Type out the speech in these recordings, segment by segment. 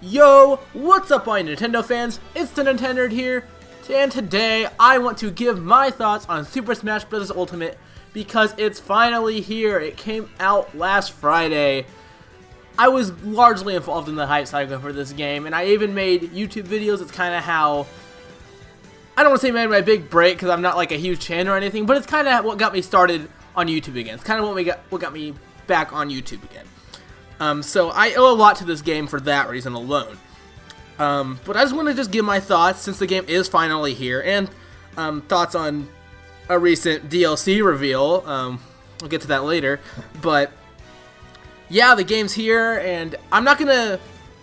Yo, what's up all you Nintendo fans? It's the Nintenerd here, and today I want to give my thoughts on Super Smash Bros. Ultimate because it's finally here. It came out last Friday. I was largely involved in the hype cycle for this game, and I even made YouTube videos. It's kind of how, I don't want to say made my big break because I'm not like a huge fan or anything, but it's kind of what got me started on YouTube again. It's kind of what got me back on YouTube again. So I owe a lot to this game for that reason alone. But I just want to just give my thoughts since the game is finally here, and thoughts on a recent DLC reveal. We'll get to that later. But yeah, the game's here, and I'm not gonna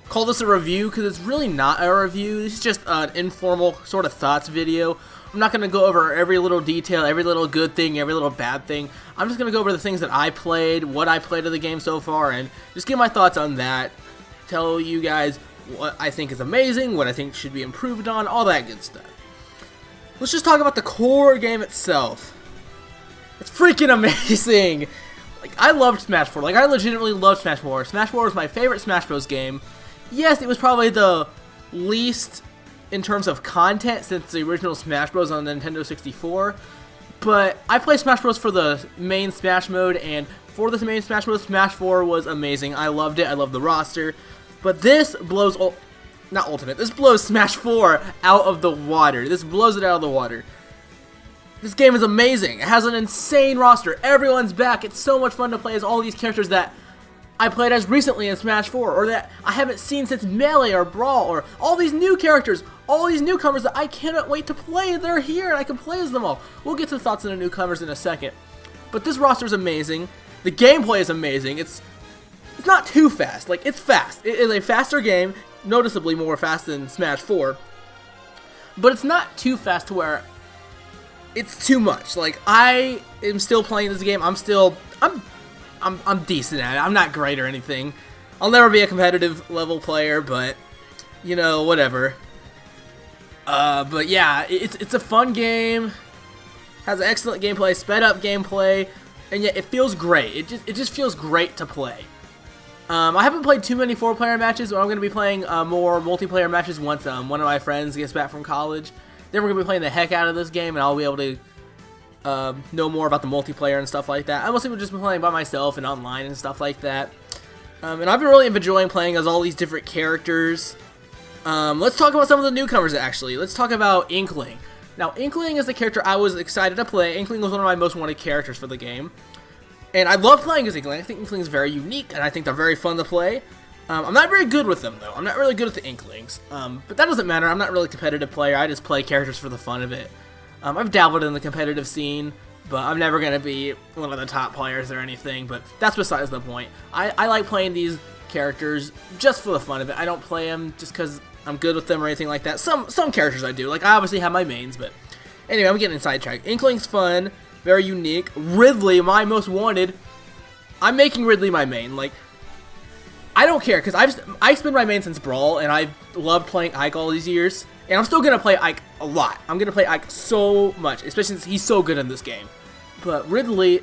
call this a review because it's really not a review. It's just an informal sort of thoughts video. I'm not gonna go over every little detail, every little good thing, every little bad thing. I'm just gonna go over the things that I played, what I played of the game so far, and just give my thoughts on that. Tell you guys what I think is amazing, what I think should be improved on, all that good stuff. Let's just talk about the core game itself. It's freaking amazing! Like, I loved Smash 4. Like, I legitimately loved Smash 4. Smash 4 was my favorite Smash Bros. Game. Yes, it was probably the least in terms of content since the original Smash Bros. On Nintendo 64. But I play Smash Bros. For the main Smash mode, and for this main Smash mode, Smash 4 was amazing. I loved it. I loved the roster. But this blows, not Ultimate, this blows Smash 4 out of the water. This blows it out of the water. This game is amazing. It has an insane roster. Everyone's back. It's so much fun to play as all these characters that I played as recently in Smash 4, or that I haven't seen since Melee or Brawl, or all these new characters, all these newcomers that I cannot wait to play. They're here, and I can play as them all. We'll get to the thoughts on the newcomers in a second. But this roster is amazing. The gameplay is amazing. It's not too fast. Like, it's fast. It is a faster game, noticeably more fast than Smash 4. But it's not too fast to where it's too much. Like, I am still playing this game. I'm decent at it. I'm not great or anything. I'll never be a competitive level player, but you know, whatever. But yeah, it's a fun game. Has an excellent gameplay, sped up gameplay, and yet it feels great. It just feels great to play. I haven't played too many 4-player matches, but I'm going to be playing more multiplayer matches once one of my friends gets back from college. Then we're going to be playing the heck out of this game, and I'll be able to know more about the multiplayer and stuff like that. I mostly would just be playing by myself and online and stuff like that. And I've been really enjoying playing as all these different characters. Let's talk about some of the newcomers actually. Let's talk about Inkling. Now, Inkling is the character I was excited to play. Inkling was one of my most wanted characters for the game. And I love playing as Inkling. I think Inkling is very unique, and I think they're very fun to play. I'm not very good with them, though. I'm not really good with the Inklings. But that doesn't matter. I'm not really a competitive player. I just play characters for the fun of it. I've dabbled in the competitive scene, but I'm never going to be one of the top players or anything. But that's besides the point. I like playing these characters just for the fun of it. I don't play them just because I'm good with them or anything like that. Some characters I do. Like, I obviously have my mains, but anyway, I'm getting sidetracked. Inkling's fun. Very unique. Ridley, my most wanted. I'm making Ridley my main. Like, I don't care, because Ike's been my main since Brawl, and I've loved playing Ike all these years. And I'm still going to play Ike a lot. I'm going to play Ike so much, especially since he's so good in this game. But Ridley,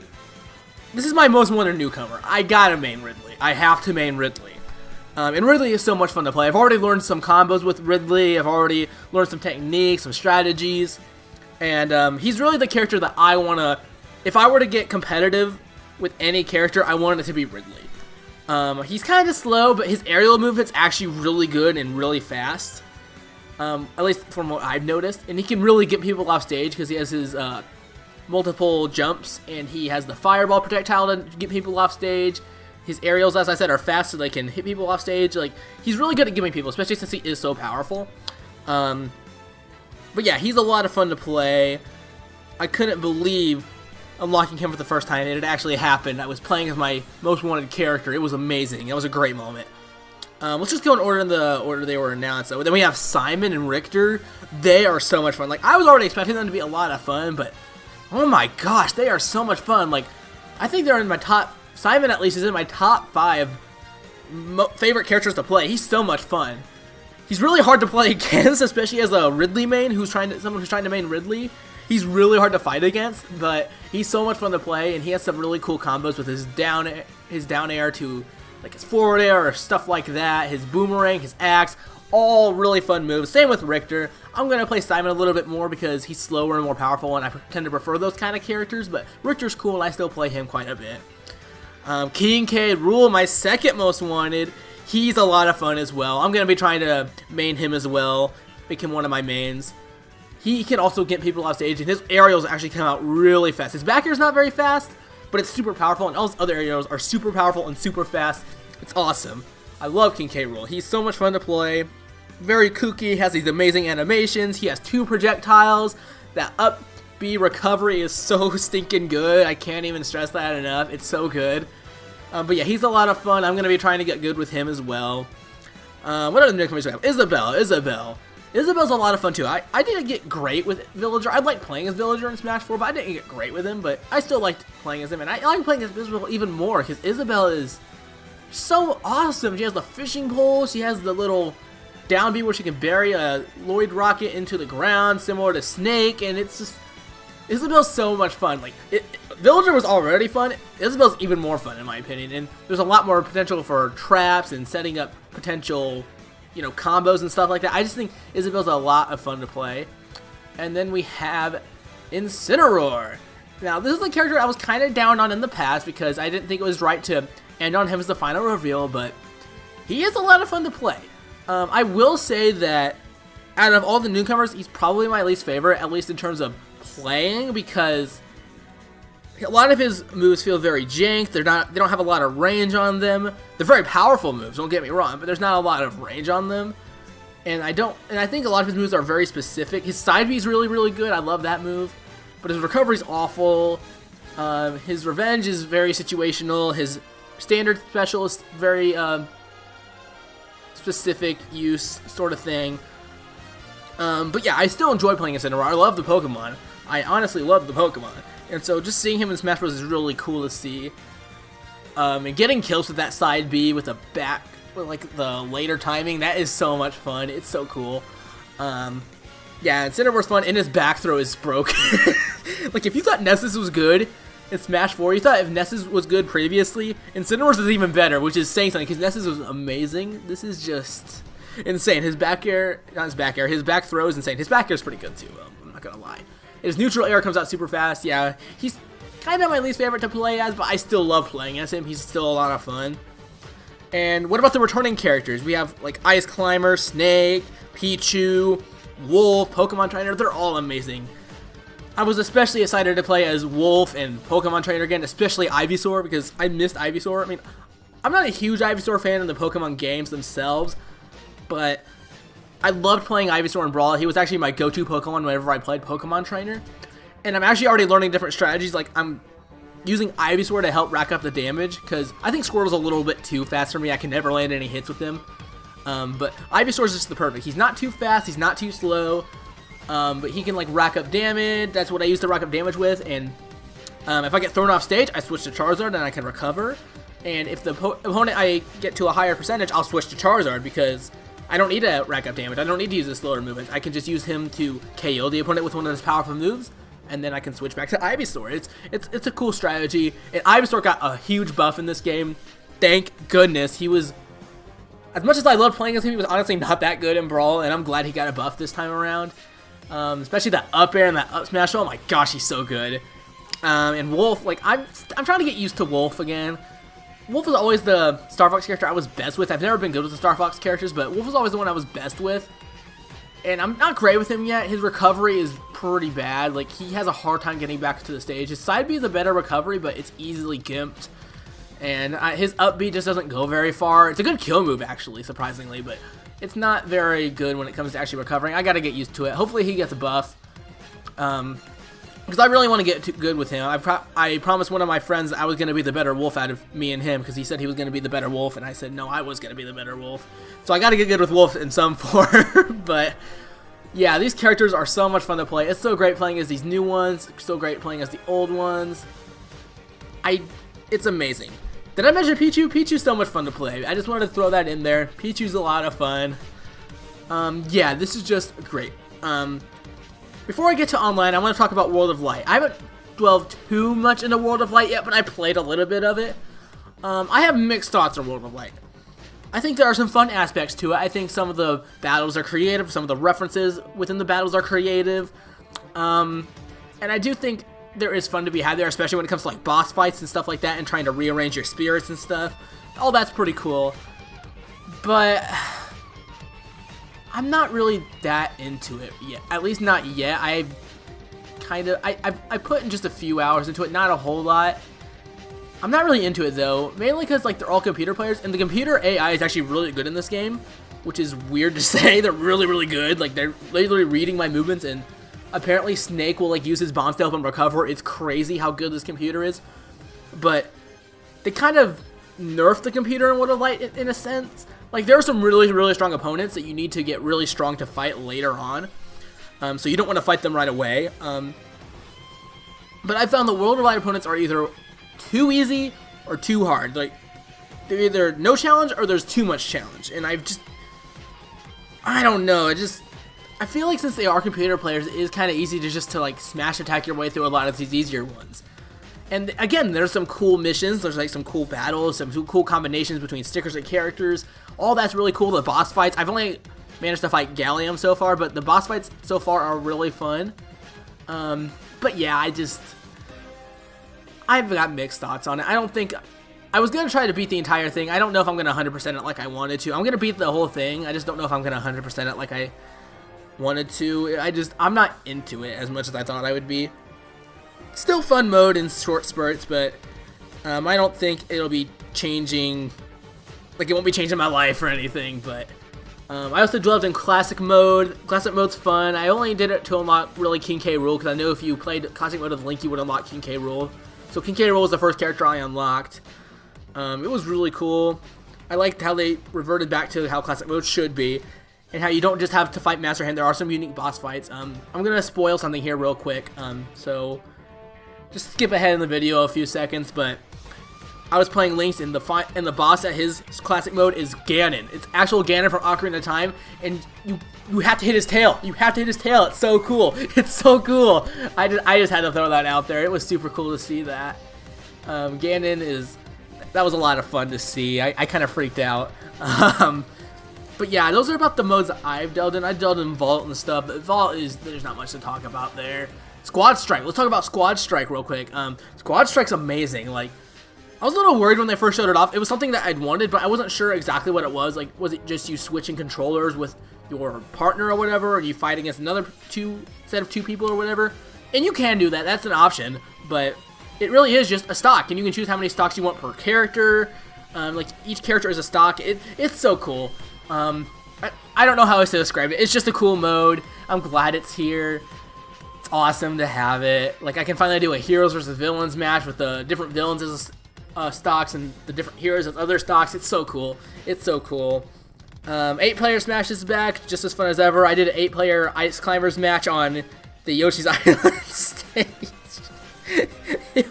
this is my most wanted newcomer. I gotta main Ridley. I have to main Ridley. And Ridley is so much fun to play. I've already learned some combos with Ridley. I've already learned some techniques, some strategies. And he's really the character that I want to, if I were to get competitive with any character, I want it to be Ridley. He's kind of slow, but his aerial movement's actually really good and really fast. At least from what I've noticed. And he can really get people off stage because he has his multiple jumps, and he has the fireball projectile to get people off stage. His aerials, as I said, are fast so they can hit people off stage. Like, he's really good at giving people, especially since he is so powerful. But yeah, he's a lot of fun to play. I couldn't believe unlocking him for the first time. It had actually happened. I was playing as my most wanted character. It was amazing. It was a great moment. Let's just go in order they were announced. So then we have Simon and Richter. They are so much fun. Like, I was already expecting them to be a lot of fun, but oh my gosh, they are so much fun. Like, I think they're in my top. Simon at least is in my top 5 favorite characters to play. He's so much fun. He's really hard to play against, especially as a Ridley main someone who's trying to main Ridley. He's really hard to fight against, but he's so much fun to play, and he has some really cool combos with his down air to like his forward air or stuff like that, his boomerang, his axe, all really fun moves. Same with Richter. I'm going to play Simon a little bit more because he's slower and more powerful, and I tend to prefer those kind of characters, but Richter's cool, and I still play him quite a bit. King K. Rool, my second most wanted. He's a lot of fun as well. I'm going to be trying to main him as well, make him one of my mains. He can also get people off stage, and his aerials actually come out really fast. His back air is not very fast, but it's super powerful, and all his other aerials are super powerful and super fast. It's awesome. I love King K. Rool. He's so much fun to play. Very kooky, has these amazing animations. He has 2 projectiles. That up B recovery is so stinking good. I can't even stress that enough. It's so good. But yeah, he's a lot of fun. I'm going to be trying to get good with him as well. What other newcomers do we have? Isabel's a lot of fun too. I didn't get great with Villager. I like playing as Villager in Smash 4, but I didn't get great with him. But I still liked playing as him, and I like playing as Isabel even more because Isabel is so awesome. She has the fishing pole. She has the little down B where she can bury a Lloyd rocket into the ground, similar to Snake, and it's just Isabel's so much fun. Like Villager was already fun. Isabel's even more fun in my opinion, and there's a lot more potential for traps and setting up potential, you know, combos and stuff like that. I just think Isabel's a lot of fun to play. And then we have Incineroar. Now this is a character I was kind of down on in the past because I didn't think it was right to end on him as the final reveal, but he is a lot of fun to play. I will say that out of all the newcomers, he's probably my least favorite, at least in terms of playing, because a lot of his moves feel very jank. They don't have a lot of range on them. They're very powerful moves, don't get me wrong, but there's not a lot of range on them. And I think a lot of his moves are very specific. His side B is really, really good. I love that move. But his recovery's awful. His revenge is very situational. His standard special is very specific use sort of thing. But yeah, I still enjoy playing Incineroar. I love the Pokemon. I honestly love the Pokemon. And so just seeing him in Smash Bros. Is really cool to see. And getting kills with that side B with like the later timing, that is so much fun. It's so cool. Yeah, Incineroar's fun, and his back throw is broken. Like, if you thought Nessus was good in Smash 4, you thought if Nessus was good previously, Incineroar's is even better, which is saying something, because Nessus was amazing. This is just insane. His back air, not his back air, his back throw is insane. His back air is pretty good, too, I'm not gonna lie. His neutral air comes out super fast. Yeah, he's kind of my least favorite to play as, but I still love playing as him. He's still a lot of fun. And what about the returning characters? We have, like, Ice Climber, Snake, Pichu, Wolf, Pokemon Trainer. They're all amazing. I was especially excited to play as Wolf and Pokemon Trainer again, especially Ivysaur, because I missed Ivysaur. I mean, I'm not a huge Ivysaur fan in the Pokemon games themselves, but I loved playing Ivysaur in Brawl. He was actually my go-to Pokemon whenever I played Pokemon Trainer. And I'm actually already learning different strategies. Like, I'm using Ivysaur to help rack up the damage, because I think Squirtle's a little bit too fast for me. I can never land any hits with him. But Ivysaur's just the perfect. He's not too fast, he's not too slow, but he can, like, rack up damage. That's what I used to rack up damage with, and if I get thrown off stage, I switch to Charizard and I can recover. And if the opponent I get to a higher percentage, I'll switch to Charizard, because I don't need to rack up damage. I don't need to use the slower movements. I can just use him to KO the opponent with one of his powerful moves, and then I can switch back to Ivysaur. It's a cool strategy, and Ivysaur got a huge buff in this game. Thank goodness. He was, as much as I loved playing as him, he was honestly not that good in Brawl, and I'm glad he got a buff this time around. Especially that up air and that up smash. Oh my gosh, he's so good. And Wolf, like, I'm trying to get used to Wolf again. Wolf is always the Star Fox character I was best with. I've never been good with the Star Fox characters, but Wolf is always the one I was best with. And I'm not great with him yet. His recovery is pretty bad. Like, he has a hard time getting back to the stage. His side B is a better recovery, but it's easily gimped. And his up B just doesn't go very far. It's a good kill move, actually, surprisingly, but it's not very good when it comes to actually recovering. I gotta get used to it. Hopefully he gets a buff. Because I really want to get good with him. I promised one of my friends that I was going to be the better Wolf out of me and him, because he said he was going to be the better Wolf, and I said no, I was going to be the better Wolf. So I got to get good with Wolf in some form. But yeah, these characters are so much fun to play. It's so great playing as these new ones. It's so great playing as the old ones. It's amazing. Did I mention Pichu? Pichu's so much fun to play. I just wanted to throw that in there. Pichu's a lot of fun. Yeah, this is just great. Before I get to online, I want to talk about World of Light. I haven't dwelled too much into World of Light yet, but I played a little bit of it. I have mixed thoughts on World of Light. I think there are some fun aspects to it. I think some of the battles are creative, some of the references within the battles are creative, and I do think there is fun to be had there, especially when it comes to like boss fights and stuff like that, and trying to rearrange your spirits and stuff. All that's pretty cool, but I'm not really that into it yet. At least not yet. I put in just a few hours into it, not a whole lot. I'm not really into it though, mainly because like they're all computer players, and the computer AI is actually really good in this game, which is weird to say. They're really, really good. Like they're literally reading my movements, and apparently Snake will like use his bombs to help him recover. It's crazy how good this computer is, but they kind of nerfed the computer in World of Light in a sense. Like there are some really, really strong opponents that you need to get really strong to fight later on, so you don't want to fight them right away. But I found the World of Light opponents are either too easy or too hard. Like they're either no challenge or there's too much challenge, and I don't know. I feel like since they are computer players, it is kind of easy to just like smash attack your way through a lot of these easier ones. And again, there's some cool missions, there's like some cool battles, some cool combinations between stickers and characters. All that's really cool. The boss fights, I've only managed to fight Gallium so far, but the boss fights so far are really fun. But yeah, I've got mixed thoughts on it. I don't think, I was going to try to beat the entire thing. I don't know if I'm going to 100% it like I wanted to. I'm going to beat the whole thing. I just don't know if I'm going to 100% it like I wanted to. I'm not into it as much as I thought I would be. Still fun mode in short spurts, but I don't think it'll be changing, like it won't be changing my life or anything, but I also dwelled in classic mode. Classic mode's fun. I only did it to unlock really King K. Rool, because I know if you played classic mode with Link, you would unlock King K. Rool. So King K. Rool was the first character I unlocked. It was really cool. I liked how they reverted back to how classic mode should be, and how you don't just have to fight Master Hand. There are some unique boss fights. I'm gonna spoil something here real quick, so just skip ahead in the video a few seconds. But I was playing Lynx, and the boss at his classic mode is Ganon. It's actual Ganon from Ocarina of Time, and you have to hit his tail. You have to hit his tail. It's so cool. It's so cool. I just had to throw that out there. It was super cool to see that. That was a lot of fun to see. I kind of freaked out. But yeah, those are about the modes that I've delved in. I delved in Vault and stuff, but Vault there's not much to talk about there. Squad Strike. Let's talk about Squad Strike real quick. Squad Strike's amazing. Like, I was a little worried when they first showed it off. It was something that I'd wanted, but I wasn't sure exactly what it was. Like, was it just you switching controllers with your partner or whatever, or you fight against another set of two people or whatever? And you can do that. That's an option, but it really is just a stock, and you can choose how many stocks you want per character. Like, each character is a stock. It's so cool. I don't know how else to describe it. It's just a cool mode. I'm glad it's here. It's awesome to have it. Like, I can finally do a heroes versus villains match with the different villains as stocks and the different heroes as other stocks. It's so cool. It's so cool. 8-player Smash is back, just as fun as ever. I did an 8-player Ice Climbers match on the Yoshi's Island stage. It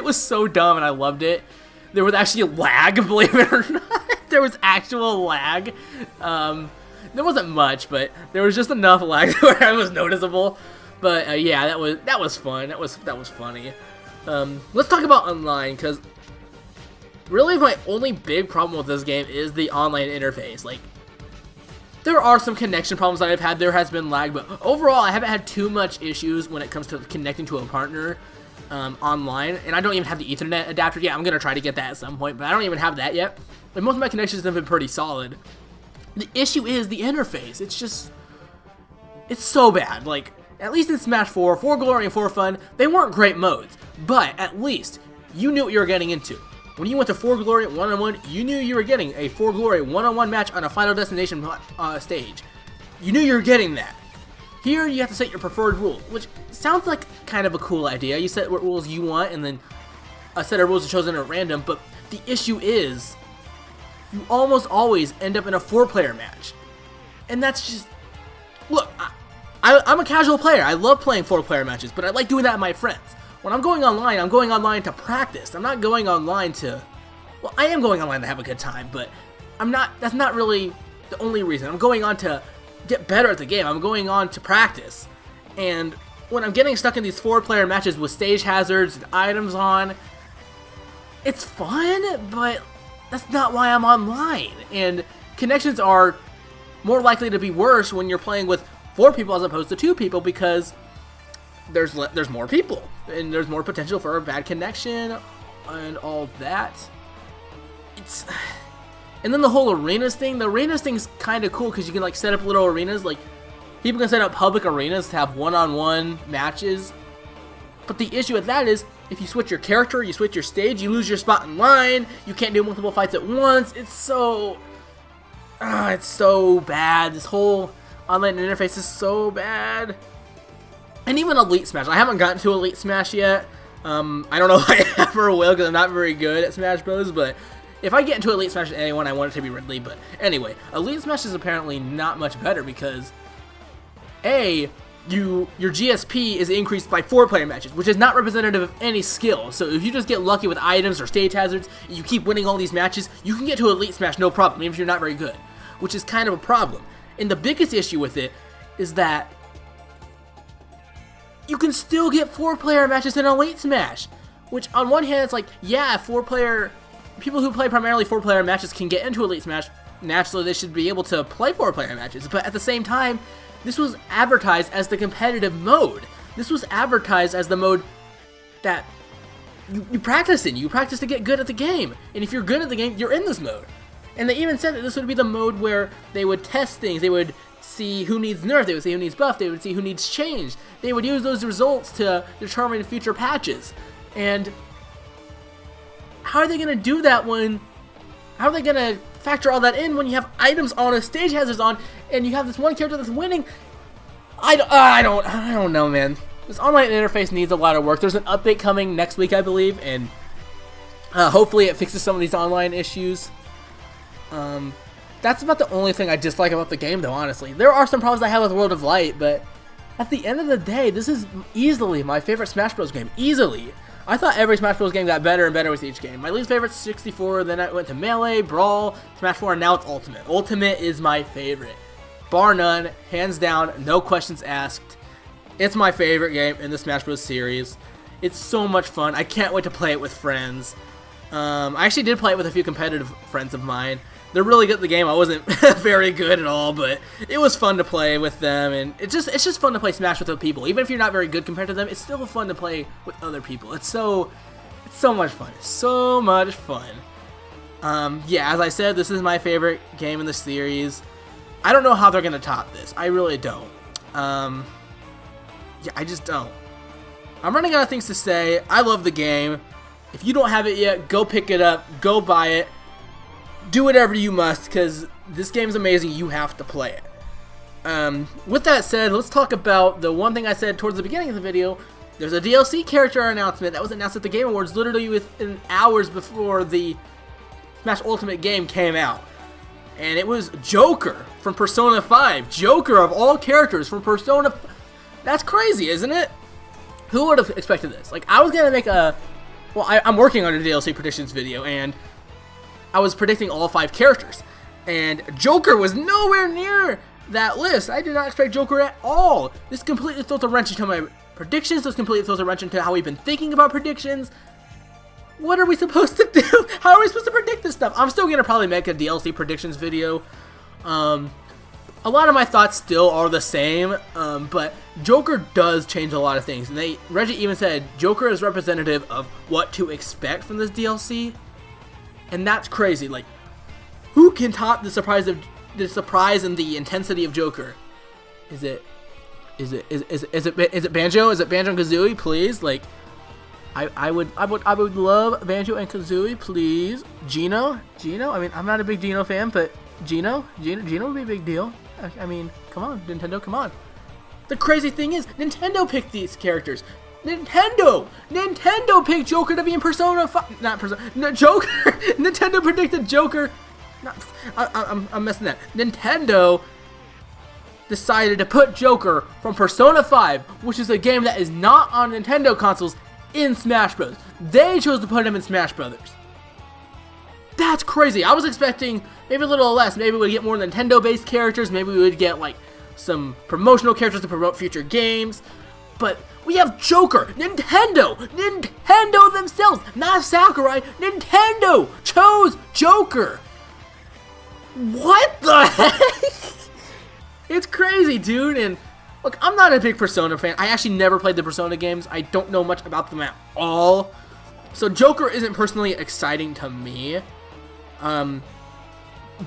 was so dumb, and I loved it. There was actually lag, believe it or not. There was actual lag. There wasn't much, but there was just enough lag where it was noticeable. But yeah, that was fun. That was funny. Let's talk about online, because really my only big problem with this game is the online interface. Like, there are some connection problems that I've had. There has been lag, but overall I haven't had too much issues when it comes to connecting to a partner online. And I don't even have the Ethernet adapter yet. I'm gonna try to get that at some point, but I don't even have that yet. And most of my connections have been pretty solid. The issue is the interface. It's so bad. Like, at least in Smash 4, 4 Glory and 4 Fun, they weren't great modes, but at least you knew what you were getting into. When you went to 4 Glory 1-on-1, you knew you were getting a 4 Glory 1-on-1 match on a Final Destination stage. You knew you were getting that. Here, you have to set your preferred rules, which sounds like kind of a cool idea. You set what rules you want, and then a set of rules are chosen at random, but the issue is, you almost always end up in a 4-player match. And that's just... Look, I'm a casual player. I love playing 4-player matches, but I like doing that with my friends. When I'm going online to practice. I'm not going online to... Well, I am going online to have a good time, but that's not really the only reason. I'm going on to get better at the game. I'm going on to practice. And when I'm getting stuck in these 4-player matches with stage hazards and items on, it's fun, but that's not why I'm online. And connections are more likely to be worse when you're playing with 4 people as opposed to 2 people, because there's more people and there's more potential for a bad connection and all that. And then the whole arenas thing. The arenas thing's kind of cool because you can like set up little arenas. Like people can set up public arenas to have one-on-one matches. But the issue with that is if you switch your character, you switch your stage, you lose your spot in line. You can't do multiple fights at once. It's so bad. This whole online interface is so bad. And even Elite Smash. I haven't gotten to Elite Smash yet. I don't know if I ever will because I'm not very good at Smash Bros. But if I get into Elite Smash with anyone, I want it to be Ridley. But anyway, Elite Smash is apparently not much better because your GSP is increased by 4-player matches, which is not representative of any skill. So if you just get lucky with items or stage hazards, and you keep winning all these matches, you can get to Elite Smash no problem, even if you're not very good, which is kind of a problem. And the biggest issue with it is that you can still get 4-player matches in Elite Smash, which on one hand, it's like, yeah, people who play primarily 4-player matches can get into Elite Smash. Naturally, they should be able to play 4-player matches, but at the same time, this was advertised as the competitive mode. This was advertised as the mode that you practice in. You practice to get good at the game. And if you're good at the game, you're in this mode. And they even said that this would be the mode where they would test things. They would see who needs nerf. They would see who needs buff. They would see who needs change. They would use those results to determine future patches. And how are they going to do that how are they going to factor all that in when you have items on a stage hazards on and you have this one character that's winning? I don't know, man. This online interface needs a lot of work. There's an update coming next week, I believe, and hopefully it fixes some of these online issues. That's about the only thing I dislike about the game, though, honestly. There are some problems I have with World of Light, but at the end of the day, this is easily my favorite Smash Bros. Game. Easily. I thought every Smash Bros. Game got better and better with each game. My least favorite's 64, then I went to Melee, Brawl, Smash 4, and now it's Ultimate. Ultimate is my favorite. Bar none, hands down, no questions asked. It's my favorite game in the Smash Bros. Series. It's so much fun. I can't wait to play it with friends. I actually did play it with a few competitive friends of mine. They're really good at the game. I wasn't very good at all, but it was fun to play with them, and it's just fun to play Smash with other people. Even if you're not very good compared to them, it's still fun to play with other people. It's so much fun. It's so much fun. Yeah, as I said, this is my favorite game in the series. I don't know how they're gonna top this. I really don't. Yeah, I just don't. I'm running out of things to say. I love the game. If you don't have it yet, go pick it up. Go buy it. Do whatever you must, because this game's amazing. You have to play it. With that said, let's talk about the one thing I said towards the beginning of the video. There's a DLC character announcement that was announced at the Game Awards literally within hours before the Smash Ultimate game came out. And it was Joker from Persona 5. Joker of all characters from Persona. That's crazy, isn't it? Who would have expected this? Like, I was going to make I'm working on a DLC predictions video, and I was predicting all 5 characters, and Joker was nowhere near that list. I did not expect Joker at all. This completely throws a wrench into my predictions. This completely throws a wrench into how we've been thinking about predictions. What are we supposed to do? How are we supposed to predict this stuff? I'm still going to probably make a DLC predictions video. A lot of my thoughts still are the same, but Joker does change a lot of things. And Reggie even said Joker is representative of what to expect from this DLC. And that's crazy. Like, who can top the surprise and the intensity of Joker? Is it Banjo? Is it Banjo-Kazooie? Please, like, I would love Banjo and Kazooie, please. Gino. I mean, I'm not a big Gino fan, but Gino would be a big deal. I mean, come on, Nintendo, come on. The crazy thing is, Nintendo picked these characters. Nintendo picked Joker to be in Persona 5. Not Persona. No, Joker. Nintendo predicted Joker. I'm messing that. Nintendo decided to put Joker from Persona 5, which is a game that is not on Nintendo consoles, in Smash Bros. They chose to put him in Smash Brothers. That's crazy. I was expecting maybe a little less. Maybe we'd get more Nintendo-based characters. Maybe we would get like some promotional characters to promote future games. But we have Joker, Nintendo themselves, not Sakurai, Nintendo chose Joker. What the heck? It's crazy, dude. And look, I'm not a big Persona fan. I actually never played the Persona games. I don't know much about them at all. So Joker isn't personally exciting to me.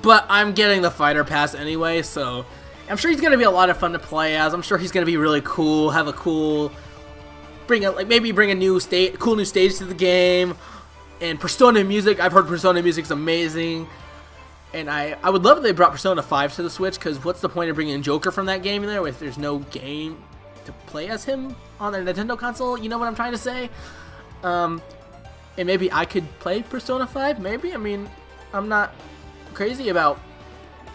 But I'm getting the fighter pass anyway, so I'm sure he's gonna be a lot of fun to play as. I'm sure he's gonna be really cool, have a cool, maybe bring a cool new stage to the game. And Persona music, I've heard Persona music's amazing. And I would love if they brought Persona 5 to the Switch, because what's the point of bringing Joker from that game in there if there's no game to play as him on the Nintendo console? You know what I'm trying to say? And maybe I could play Persona 5, maybe? I mean, I'm not crazy about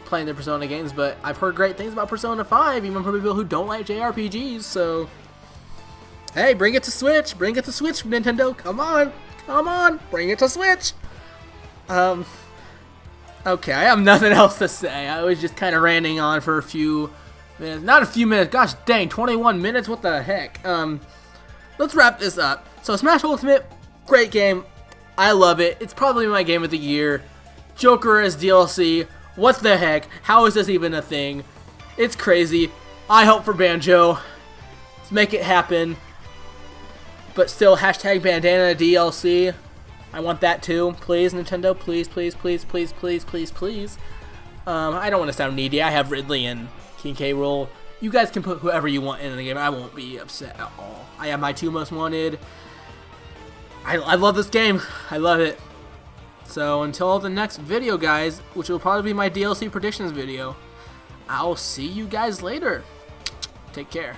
playing the Persona games, but I've heard great things about Persona 5, even from people who don't like JRPGs, so hey, bring it to Switch, Nintendo, come on, bring it to Switch. Okay, I have nothing else to say. I was just kind of ranting on for a few minutes, not a few minutes, gosh dang, 21 minutes, what the heck. Let's wrap this up. So Smash Ultimate, great game, I love it, it's probably my game of the year. Joker as DLC, what the heck? How is this even a thing? It's crazy. I hope for Banjo. Let's make it happen. But still, hashtag bandana DLC. I want that too. Please, Nintendo. Please, please, please, please, please, please, please. I don't want to sound needy. I have Ridley and King K. Rool. You guys can put whoever you want in the game. I won't be upset at all. I have my 2 most wanted. I love this game. I love it. So until the next video, guys, which will probably be my DLC predictions video, I'll see you guys later. Take care.